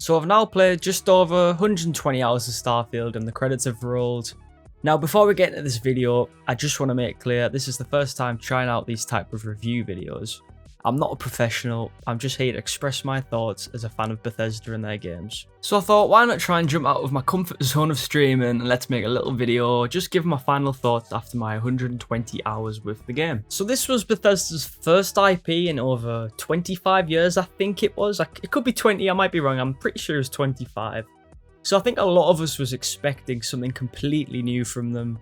So I've now played just over 120 hours of Starfield and the credits have rolled. Now before we get into this video, I just want to make clear this is the first time trying out these type of review videos. I'm not a professional, I'm just here to express my thoughts as a fan of Bethesda and their games. So I thought, why not try and jump out of my comfort zone of streaming and let's make a little video, just give my final thoughts after my 120 hours with the game. So this was Bethesda's first IP in over 25 years, I think it was. It could be 20, I might be wrong, I'm pretty sure it was 25. So I think a lot of us was expecting something completely new from them.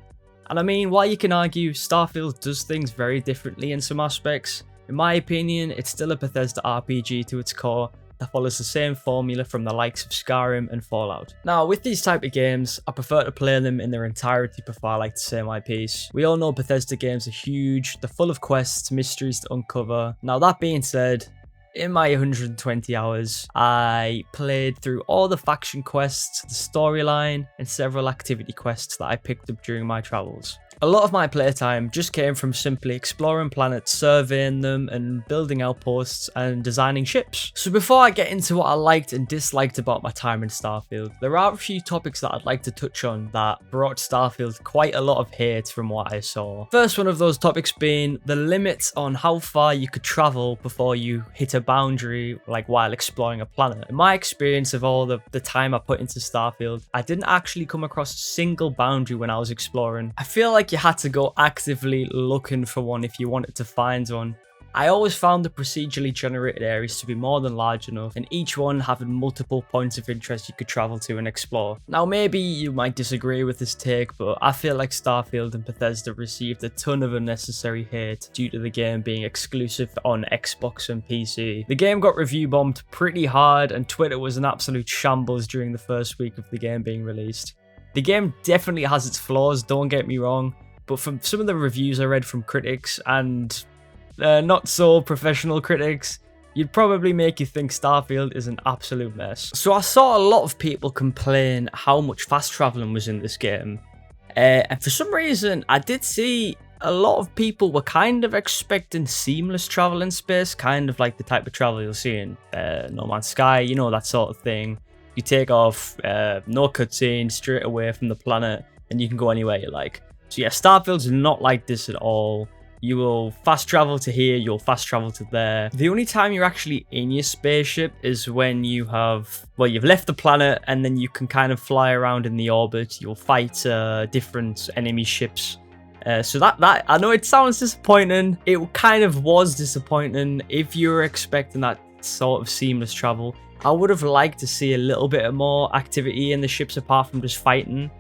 And I mean, while you can argue Starfield does things very differently in some aspects, in my opinion, it's still a Bethesda RPG to its core that follows the same formula from the likes of Skyrim and Fallout. Now, with these type of games, I prefer to play them in their entirety before I like the same IPs. We all know Bethesda games are huge, they're full of quests, mysteries to uncover. Now, that being said, in my 120 hours, I played through all the faction quests, the storyline, and several activity quests that I picked up during my travels. A lot of my playtime just came from simply exploring planets, surveying them, and building outposts and designing ships. So before I get into what I liked and disliked about my time in Starfield, there are a few topics that I'd like to touch on that brought Starfield quite a lot of hate from what I saw. First one of those topics being the limits on how far you could travel before you hit a boundary, like while exploring a planet. In my experience of all the time I put into Starfield, I didn't actually come across a single boundary when I was exploring. I feel like you had to go actively looking for one if you wanted to find one. I always found the procedurally generated areas to be more than large enough, and each one having multiple points of interest you could travel to and explore. Now maybe you might disagree with this take, but I feel like Starfield and Bethesda received a ton of unnecessary hate due to the game being exclusive on Xbox and PC. The game got review bombed pretty hard, and Twitter was an absolute shambles during the first week of the game being released. The game definitely has its flaws, don't get me wrong, but from some of the reviews I read from critics and not so professional critics, you'd probably make you think Starfield is an absolute mess. So I saw a lot of people complain how much fast traveling was in this game, and for some reason I did see a lot of people were kind of expecting seamless travel in space, kind of like the type of travel you'll see in No Man's Sky, you know, that sort of thing. You take off, no cutscene, straight away from the planet, and you can go anywhere you like. So yeah, Starfield's not like this at all. You will fast travel to here, you'll fast travel to there. The only time you're actually in your spaceship is when you've left the planet and then you can kind of fly around in the orbit. You'll fight different enemy ships. So that I know it sounds disappointing. It kind of was disappointing if you were expecting that sort of seamless travel. I would have liked to see a little bit more activity in the ships apart from just fighting,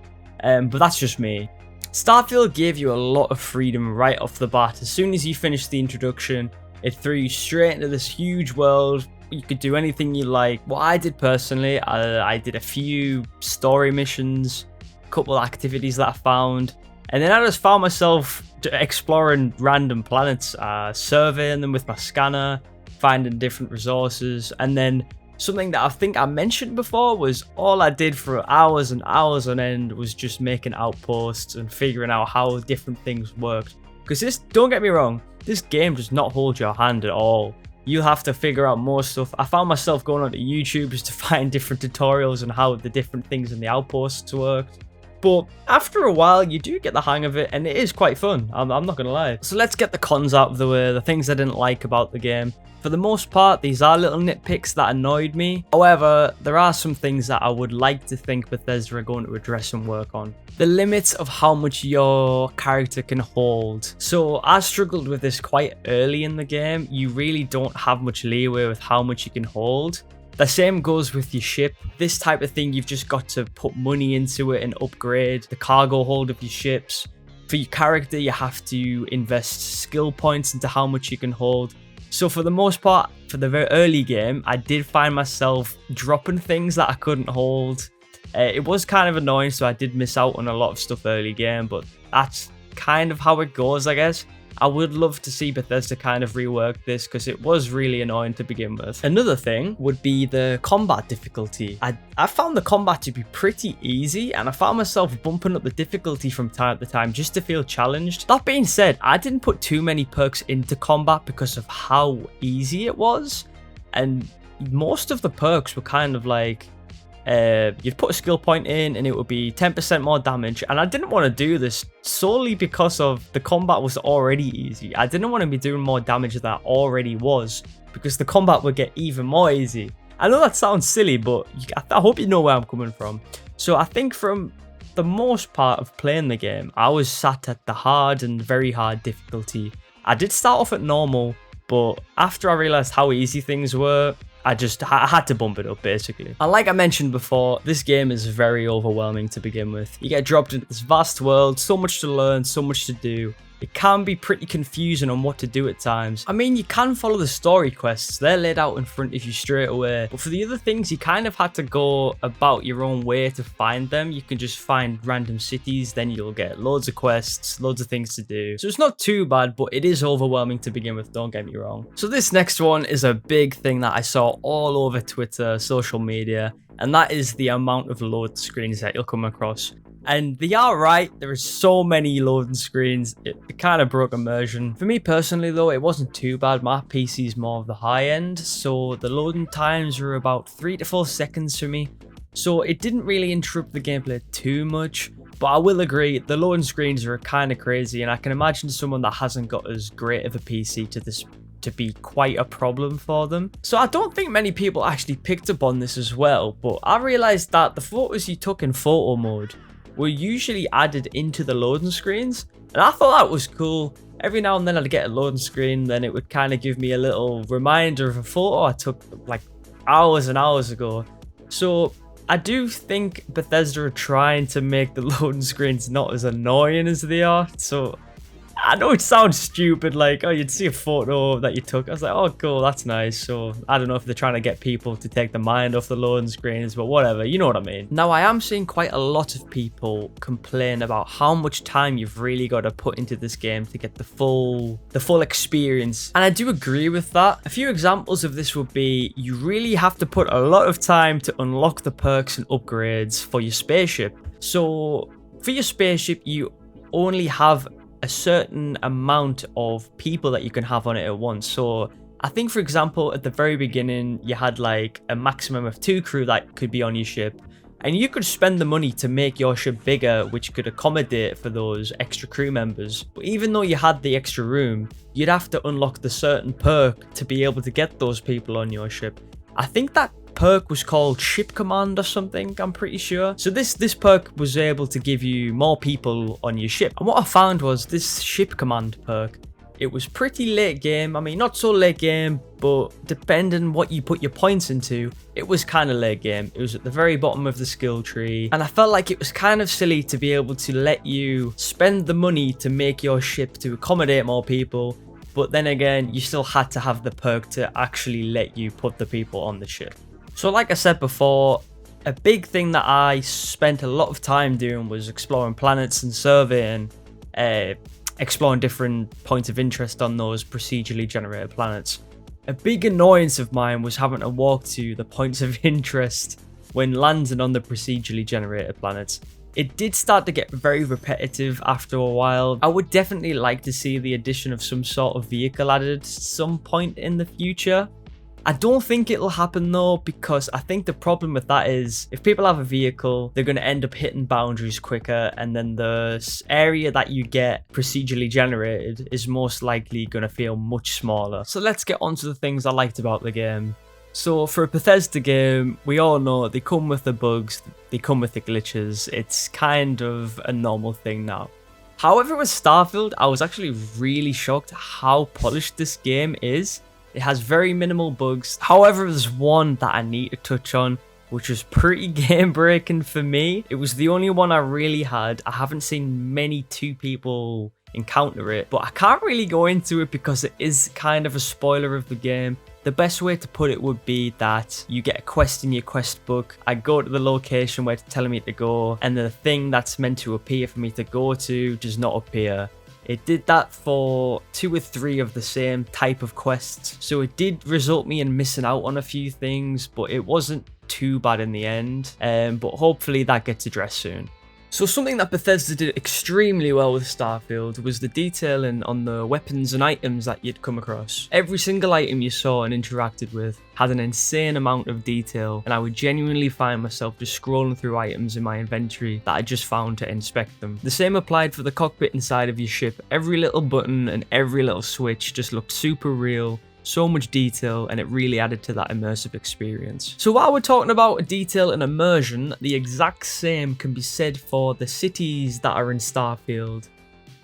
but that's just me. Starfield gave you a lot of freedom right off the bat. As soon as you finished the introduction, it threw you straight into this huge world. You could do anything you like. What I did personally, I did a few story missions, a couple of activities that I found, and then I just found myself exploring random planets, surveying them with my scanner, finding different resources, and then something that I think I mentioned before was all I did for hours and hours on end was just making outposts and figuring out how different things worked. Because this, don't get me wrong, this game does not hold your hand at all. You have to figure out more stuff. I found myself going onto YouTube just to find different tutorials on how the different things in the outposts worked. But after a while, you do get the hang of it, and it is quite fun, I'm not going to lie. So let's get the cons out of the way, the things I didn't like about the game. For the most part, these are little nitpicks that annoyed me. However, there are some things that I would like to think Bethesda are going to address and work on. The limits of how much your character can hold. So I struggled with this quite early in the game. You really don't have much leeway with how much you can hold. The same goes with your ship. This type of thing, you've just got to put money into it and upgrade the cargo hold of your ships. For your character, you have to invest skill points into how much you can hold. So for the most part, for the very early game, I did find myself dropping things that I couldn't hold. It was kind of annoying, so I did miss out on a lot of stuff early game, but that's kind of how it goes, I guess. I would love to see Bethesda kind of rework this because it was really annoying to begin with. Another thing would be the combat difficulty. I found the combat to be pretty easy, and I found myself bumping up the difficulty from time to time just to feel challenged. That being said, I didn't put too many perks into combat because of how easy it was, and most of the perks were kind of like, you'd put a skill point in and it would be 10% more damage, and I didn't want to do this solely because of the combat was already easy. I didn't want to be doing more damage than that already was, because the combat would get even more easy. I know that sounds silly, but I hope you know where I'm coming from. So I think from the most part of playing the game, I was sat at the hard and very hard difficulty. I did start off at normal, but after I realized how easy things were, I had to bump it up, basically. And like I mentioned before, this game is very overwhelming to begin with. You get dropped into this vast world, so much to learn, so much to do. It can be pretty confusing on what to do at times. I mean, you can follow the story quests, they're laid out in front of you straight away. But for the other things, you kind of had to go about your own way to find them. You can just find random cities, then you'll get loads of quests, loads of things to do. So it's not too bad, but it is overwhelming to begin with, don't get me wrong. So this next one is a big thing that I saw all over Twitter, social media, and that is the amount of load screens that you'll come across. And they are right, there are so many loading screens, it kind of broke immersion. For me personally though, it wasn't too bad. My PC is more of the high end, so the loading times were about 3 to 4 seconds for me. So it didn't really interrupt the gameplay too much, but I will agree, the loading screens are kind of crazy, and I can imagine someone that hasn't got as great of a PC to be quite a problem for them. So I don't think many people actually picked up on this as well, but I realized that the photos you took in photo mode were usually added into the loading screens, and I thought that was cool. Every now and then I'd get a loading screen, then it would kind of give me a little reminder of a photo I took like hours and hours ago. So I do think Bethesda are trying to make the loading screens not as annoying as they are. So I know it sounds stupid, like, oh, you'd see a photo that you took. I was like, oh, cool, that's nice. So I don't know if they're trying to get people to take the mind off the loading screens, but whatever, you know what I mean. Now, I am seeing quite a lot of people complain about how much time you've really got to put into this game to get the full experience. And I do agree with that. A few examples of this would be, you really have to put a lot of time to unlock the perks and upgrades for your spaceship. So for your spaceship, you only have a certain amount of people that you can have on it at once. So I think, for example, at the very beginning, you had like a maximum of 2 crew that could be on your ship, and you could spend the money to make your ship bigger, which could accommodate for those extra crew members. But even though you had the extra room, you'd have to unlock the certain perk to be able to get those people on your ship. I think that perk was called Ship Command or something, I'm pretty sure. So this perk was able to give you more people on your ship. And what I found was this Ship Command perk, it was pretty late game. I mean, not so late game, but depending what you put your points into, it was kind of late game. It was at the very bottom of the skill tree, and I felt like it was kind of silly to be able to let you spend the money to make your ship to accommodate more people, but then again, you still had to have the perk to actually let you put the people on the ship. So like I said before, a big thing that I spent a lot of time doing was exploring planets and surveying, exploring different points of interest on those procedurally generated planets. A big annoyance of mine was having to walk to the points of interest when landing on the procedurally generated planets. It did start to get very repetitive after a while. I would definitely like to see the addition of some sort of vehicle added at some point in the future. I don't think it'll happen though, because I think the problem with that is if people have a vehicle, they're going to end up hitting boundaries quicker, and then the area that you get procedurally generated is most likely going to feel much smaller. So let's get on to the things I liked about the game. So for a Bethesda game, we all know they come with the bugs, they come with the glitches. It's kind of a normal thing now. However, with Starfield, I was actually really shocked how polished this game is. It has very minimal bugs. However, there's one that I need to touch on, which was pretty game breaking for me. It was the only one I really had. I haven't seen many 2 people encounter it, but I can't really go into it because it is kind of a spoiler of the game. The best way to put it would be that you get a quest in your quest book. I go to the location where it's telling me to go, and the thing that's meant to appear for me to go to does not appear. It did that for 2 or 3 of the same type of quests, so it did result me in missing out on a few things, but it wasn't too bad in the end, but hopefully that gets addressed soon. So something that Bethesda did extremely well with Starfield was the detailing on the weapons and items that you'd come across. Every single item you saw and interacted with had an insane amount of detail, and I would genuinely find myself just scrolling through items in my inventory that I just found to inspect them. The same applied for the cockpit inside of your ship. Every little button and every little switch just looked super real. So much detail, and it really added to that immersive experience. So while we're talking about detail and immersion, the exact same can be said for the cities that are in Starfield.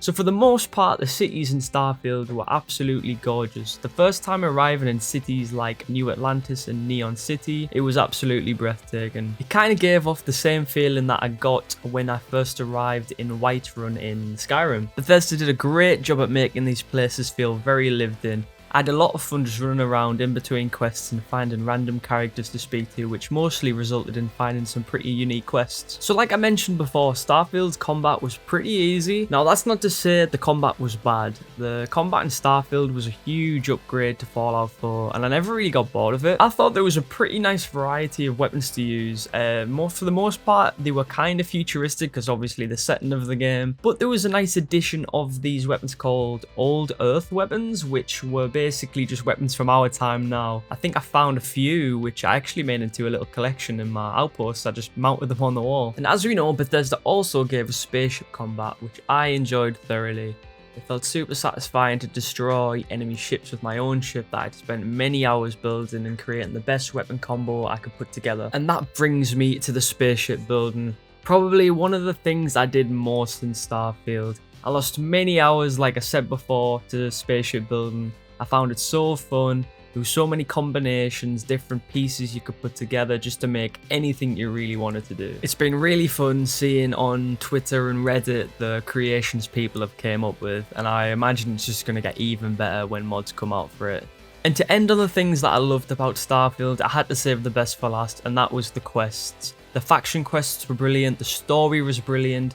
So for the most part, the cities in Starfield were absolutely gorgeous. The first time arriving in cities like New Atlantis and Neon City, it was absolutely breathtaking. It kind of gave off the same feeling that I got when I first arrived in Whiterun in Skyrim. Bethesda did a great job at making these places feel very lived in. I had a lot of fun just running around in between quests and finding random characters to speak to, which mostly resulted in finding some pretty unique quests. So like I mentioned before, Starfield's combat was pretty easy. Now that's not to say the combat was bad. The combat in Starfield was a huge upgrade to Fallout 4, and I never really got bored of it. I thought there was a pretty nice variety of weapons to use. For the most part, they were kind of futuristic because obviously the setting of the game, but there was a nice addition of these weapons called Old Earth weapons, which were basically just weapons from our time now. I think I found a few which I actually made into a little collection in my outpost. I just mounted them on the wall. And as we know, Bethesda also gave us spaceship combat, which I enjoyed thoroughly. It felt super satisfying to destroy enemy ships with my own ship that I'd spent many hours building and creating the best weapon combo I could put together. And that brings me to the spaceship building. Probably one of the things I did most in Starfield. I lost many hours, like I said before, to spaceship building. I found it so fun. There were so many combinations, different pieces you could put together just to make anything you really wanted to do. It's been really fun seeing on Twitter and Reddit the creations people have came up with, and I imagine it's just going to get even better when mods come out for it. And to end on the things that I loved about Starfield, I had to save the best for last, and that was the quests. The faction quests were brilliant, the story was brilliant,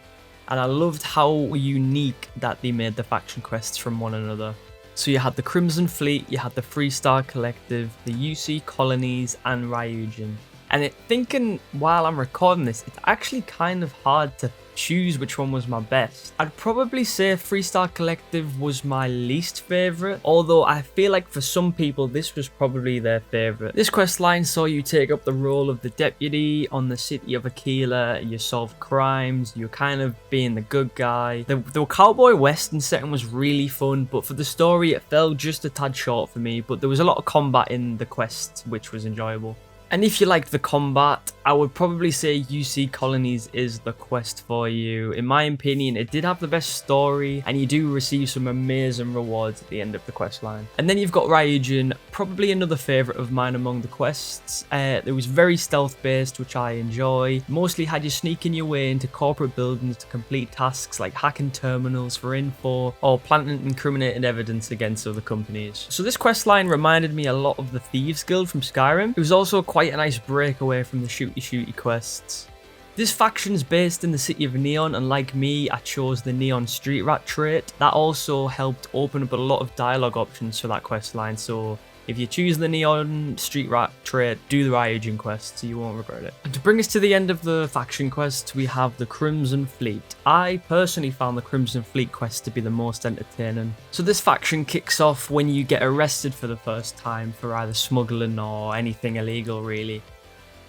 and I loved how unique that they made the faction quests from one another. So you had the Crimson Fleet, you had the Freestar Collective, the UC Colonies, and Ryujin. And thinking while I'm recording this, it's actually kind of hard to choose which one was my best. I'd probably say Freestar Collective was my least favourite, although I feel like for some people this was probably their favourite. This questline saw you take up the role of the deputy on the city of Aquila. You solve crimes, you're kind of being the good guy. The cowboy western setting was really fun, but for the story it fell just a tad short for me, but there was a lot of combat in the quests which was enjoyable. And if you like the combat, I would probably say UC Colonies is the quest for you. In my opinion, it did have the best story, and you do receive some amazing rewards at the end of the quest line. And then you've got Ryujin, probably another favourite of mine among the quests. It was very stealth based, which I enjoy. Mostly had you sneaking your way into corporate buildings to complete tasks like hacking terminals for info or planting incriminating evidence against other companies. So this quest line reminded me a lot of the Thieves Guild from Skyrim. It was also quite a nice break away from the shooty quests. This faction is based in the city of Neon, and like me, I chose the Neon Street Rat trait. That also helped open up a lot of dialogue options for that quest line, so if you choose the Neon Street Rat trait, do the Ryujin quests, you won't regret it. And to bring us to the end of the faction quests, we have the Crimson Fleet. I personally found the Crimson Fleet quest to be the most entertaining. So this faction kicks off when you get arrested for the first time for either smuggling or anything illegal really.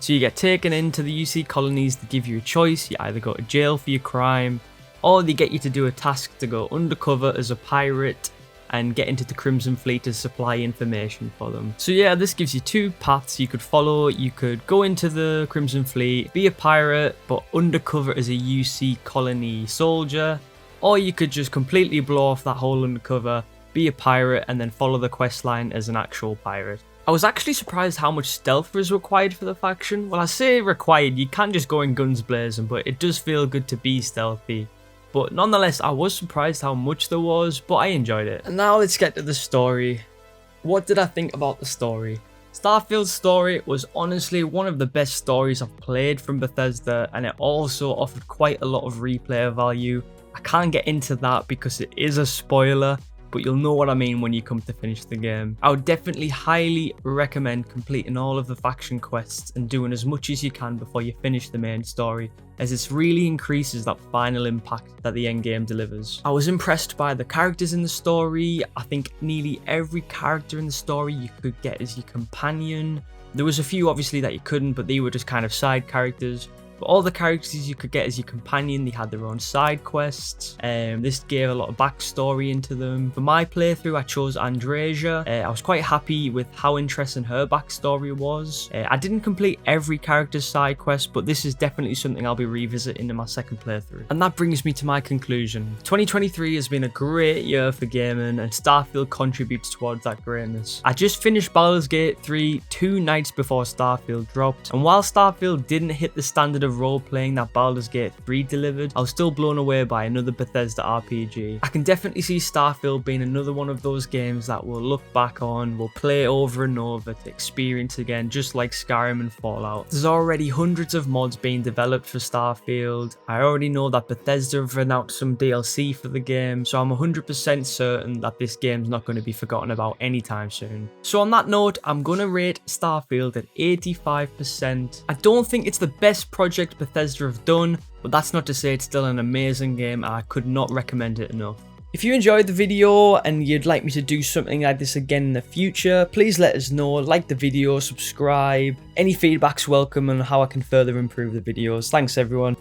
So you get taken into the UC Colonies to give you a choice. You either go to jail for your crime, or they get you to do a task to go undercover as a pirate and get into the Crimson Fleet to supply information for them. So yeah, this gives you two paths you could follow. You could go into the Crimson Fleet, be a pirate, but undercover as a UC Colony soldier, or you could just completely blow off that whole undercover, be a pirate, and then follow the quest line as an actual pirate. I was actually surprised how much stealth was required for the faction. Well, I say required, you can't just go in guns blazing, but it does feel good to be stealthy. But nonetheless, I was surprised how much there was, but I enjoyed it. And now let's get to the story. What did I think about the story? Starfield's story was honestly one of the best stories I've played from Bethesda, and it also offered quite a lot of replayer value. I can't get into that because it is a spoiler, but you'll know what I mean when you come to finish the game. I would definitely highly recommend completing all of the faction quests and doing as much as you can before you finish the main story, as this really increases that final impact that the end game delivers. I was impressed by the characters in the story. I think nearly every character in the story you could get as your companion. There was a few obviously that you couldn't, but they were just kind of side characters. But all the characters you could get as your companion, they had their own side quests. This gave a lot of backstory into them. For my playthrough, I chose Andresia. I was quite happy with how interesting her backstory was. I didn't complete every character's side quest, but this is definitely something I'll be revisiting in my second playthrough. And that brings me to my conclusion. 2023 has been a great year for gaming, and Starfield contributes towards that greatness. I just finished Baldur's Gate 3 2 nights before Starfield dropped, and while Starfield didn't hit the standard of role-playing that Baldur's Gate 3 delivered, I was still blown away by another Bethesda RPG. I can definitely see Starfield being another one of those games that we'll look back on, we'll play over and over to experience again, just like Skyrim and Fallout. There's already hundreds of mods being developed for Starfield. I already know that Bethesda have announced some DLC for the game, so I'm 100% certain that this game's not going to be forgotten about anytime soon. So on that note, I'm going to rate Starfield at 85%. I don't think it's the best project Bethesda have done, but that's not to say it's still an amazing game. I could not recommend it enough. If you enjoyed the video and you'd like me to do something like this again in the future, please let us know. Like the video, subscribe. Any feedback's welcome on how I can further improve the videos. Thanks everyone.